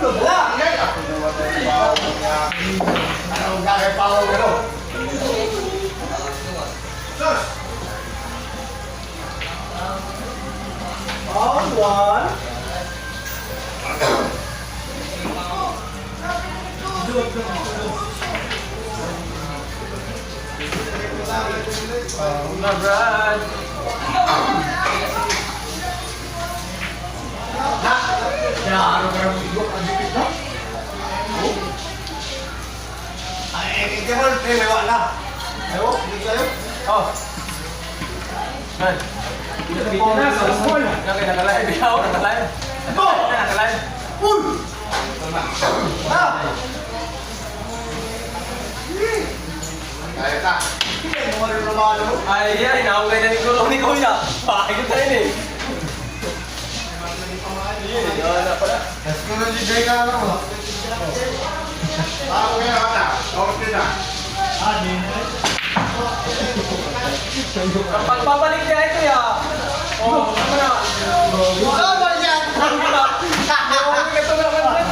Wala! Ako naman ang pao niya. Anong gagay pao gano'n? Sus! Round one. Na Brad. Ano ka naman igo? Ang dipit na? Ay, hindi mo rin. May wala. Ayaw, hindi kayo. Oh. Man. Dito na sa school. Nakalive ako, nakalive. Ito! Nakalive. Uy! Ha? Kaya ka. Hindi mo rin naman. Ay, yan, inaaway na ni Kulong ni Kuya. Bakit tayo ni? Yan na pala. Mas ko na ligay ka lang. Ako kaya ka na. Okay na. Kapag papalik niya ito ya. Oh, ano na? Wala ba yan? Ito na naman.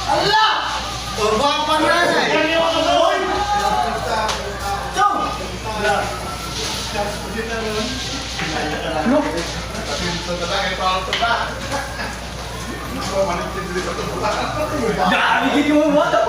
Allah! Turbapan na eh! Oy! Chong! Ano? Dami gini mo mo ito!